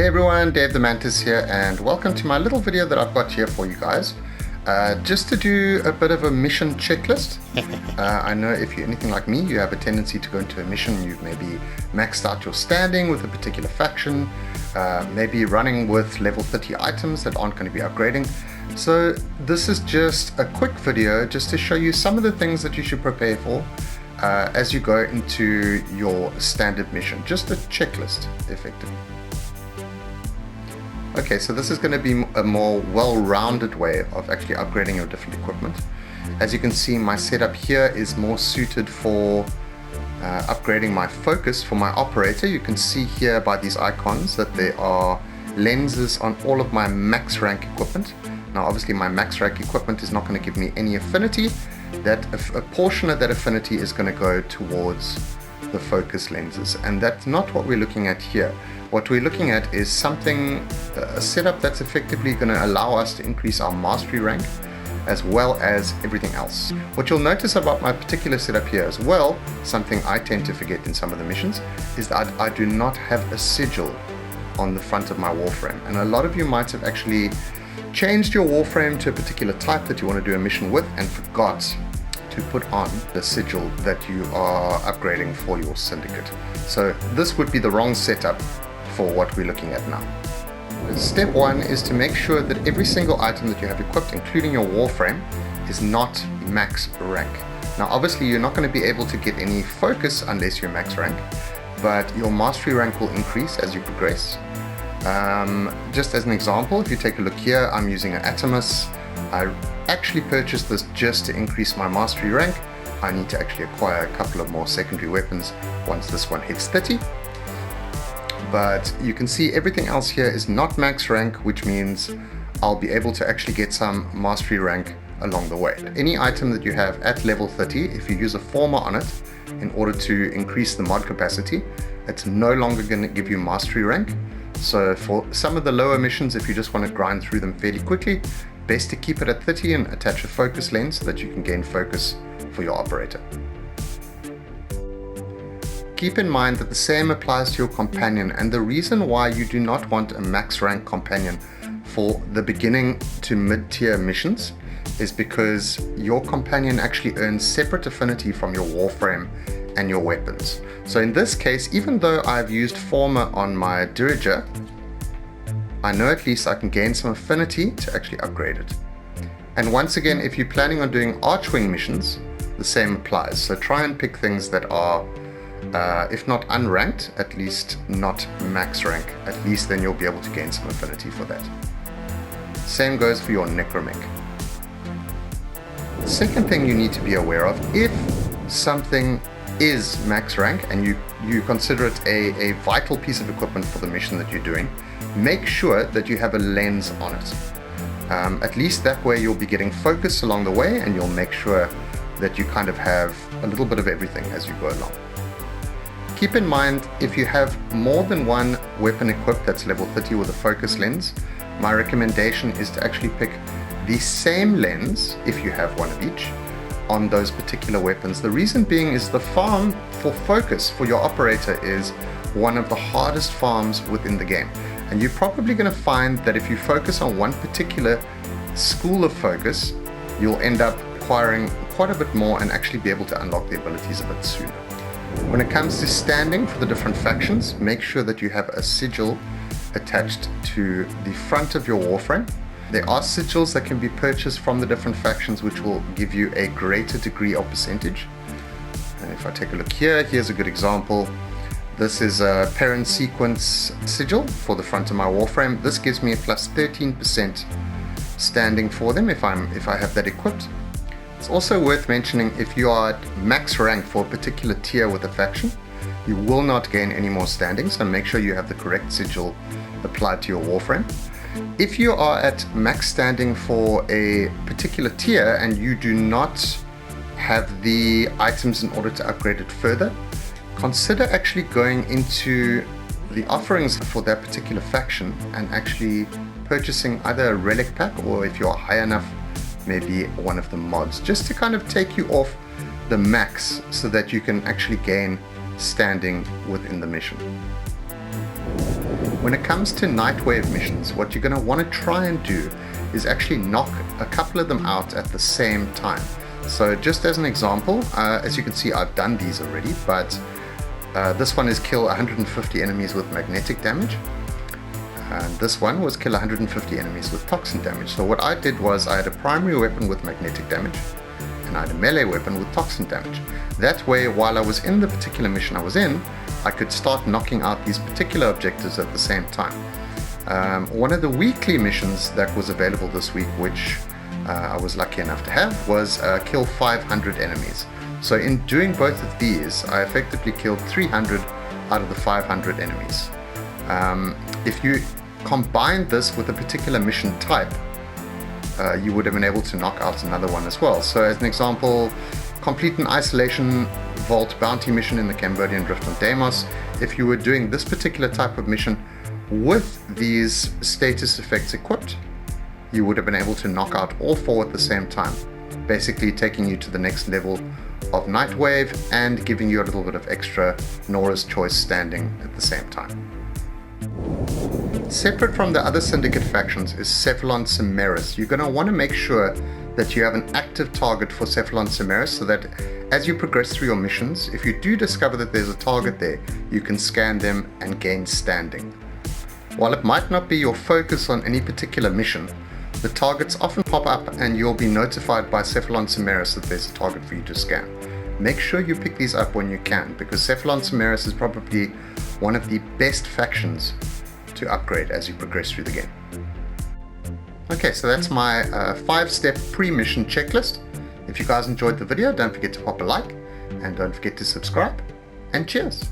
Hey everyone, Dave the Mantis here, and welcome to my little video that I've got here for you guys. Just to do a bit of a mission checklist. I know if you're anything like me, you have a tendency to go into a mission, you've maybe maxed out your standing with a particular faction, maybe running with level 30 items that aren't going to be upgrading. So this is just a quick video just to show you some of the things that you should prepare for as you go into your standard mission. Just a checklist, effectively. Okay, so this is going to be a more well-rounded way of actually upgrading your different equipment. As you can see, my setup here is more suited for upgrading my focus for my operator. You can see here by these icons that there are lenses on all of my max rank equipment. Now obviously my max rank equipment is not going to give me any affinity. That a portion of that affinity is going to go towards the focus lenses, and that's not what we're looking at here. What we're looking at is something, a setup that's effectively going to allow us to increase our mastery rank as well as everything else. What you'll notice about my particular setup here as well, something I tend to forget in some of the missions, is that I do not have a sigil on the front of my Warframe. And a lot of you might have actually changed your Warframe to a particular type that you want to do a mission with and forgot to put on the sigil that you are upgrading for your syndicate. So this would be the wrong setup for what we're looking at now. Step one is to make sure that every single item that you have equipped, including your Warframe, is not max rank. Now obviously you're not going to be able to get any focus unless you're max rank, but your mastery rank will increase as you progress. Just as an example, if you take a look here, I'm using an Atomus. I actually purchased this just to increase my mastery rank. I need to actually acquire a couple of more secondary weapons once this one hits 30. But you can see everything else here is not max rank, which means I'll be able to actually get some mastery rank along the way. Any item that you have at level 30, if you use a former on it in order to increase the mod capacity, it's no longer going to give you mastery rank. So for some of the lower missions, if you just want to grind through them fairly quickly, best to keep it at 30 and attach a focus lens so that you can gain focus for your operator. Keep in mind that the same applies to your companion, and the reason why you do not want a max rank companion for the beginning to mid-tier missions is because your companion actually earns separate affinity from your Warframe and your weapons. So in this case, even though I've used former on my Diriger, I know at least I can gain some affinity to actually upgrade it. And once again, if you're planning on doing Archwing missions, the same applies. So try and pick things that are if not unranked, at least not max rank. At least then you'll be able to gain some affinity for that. Same goes for your Necromech. The second thing you need to be aware of, if something is max rank and you consider it a vital piece of equipment for the mission that you're doing, make sure that you have a lens on it. At least that way you'll be getting focus along the way, and you'll make sure that you kind of have a little bit of everything as you go along. Keep in mind, if you have more than one weapon equipped that's level 30 with a focus lens, my recommendation is to actually pick the same lens, if you have one of each, on those particular weapons. The reason being is the farm for focus for your operator is one of the hardest farms within the game. And you're probably going to find that if you focus on one particular school of focus, you'll end up acquiring quite a bit more and actually be able to unlock the abilities a bit sooner. When it comes to standing for the different factions, make sure that you have a sigil attached to the front of your Warframe. There are sigils that can be purchased from the different factions which will give you a greater degree of percentage. And if I take a look here, here's a good example. This is a parent sequence sigil for the front of my Warframe. This gives me a plus 13% standing for them if I have that equipped. It's also worth mentioning, if you are at max rank for a particular tier with a faction, you will not gain any more standing, so make sure you have the correct sigil applied to your Warframe. If you are at max standing for a particular tier and you do not have the items in order to upgrade it further, consider actually going into the offerings for that particular faction and actually purchasing either a relic pack, or if you are high enough, maybe one of the mods, just to kind of take you off the max so that you can actually gain standing within the mission. When it comes to Nightwave missions, what you're going to want to try and do is actually knock a couple of them out at the same time. So just as an example, as you can see, I've done these already, but this one is kill 150 enemies with magnetic damage. And this one was kill 150 enemies with toxin damage. So what I did was I had a primary weapon with magnetic damage, and I had a melee weapon with toxin damage. That way, while I was in the particular mission I was in, I could start knocking out these particular objectives at the same time. One of the weekly missions that was available this week, which I was lucky enough to have, was kill 500 enemies. So in doing both of these, I effectively killed 300 out of the 500 enemies. If you combine this with a particular mission type, you would have been able to knock out another one as well. So as an example, complete an isolation vault bounty mission in the Cambodian Drift on Deimos. If you were doing this particular type of mission with these status effects equipped, you would have been able to knock out all 4 at the same time, basically taking you to the next level of Nightwave and giving you a little bit of extra Nora's Choice standing at the same time. Separate from the other Syndicate factions is Cephelon Simaris. You're going to want to make sure that you have an active target for Cephelon Simaris, so that as you progress through your missions, if you do discover that there's a target there, you can scan them and gain standing. While it might not be your focus on any particular mission, the targets often pop up and you'll be notified by Cephelon Simaris that there's a target for you to scan. Make sure you pick these up when you can, because Cephelon Simaris is probably one of the best factions to upgrade as you progress through the game. Okay, so that's my 5-step pre-mission checklist. If you guys enjoyed the video, don't forget to pop a like and don't forget to subscribe, and cheers!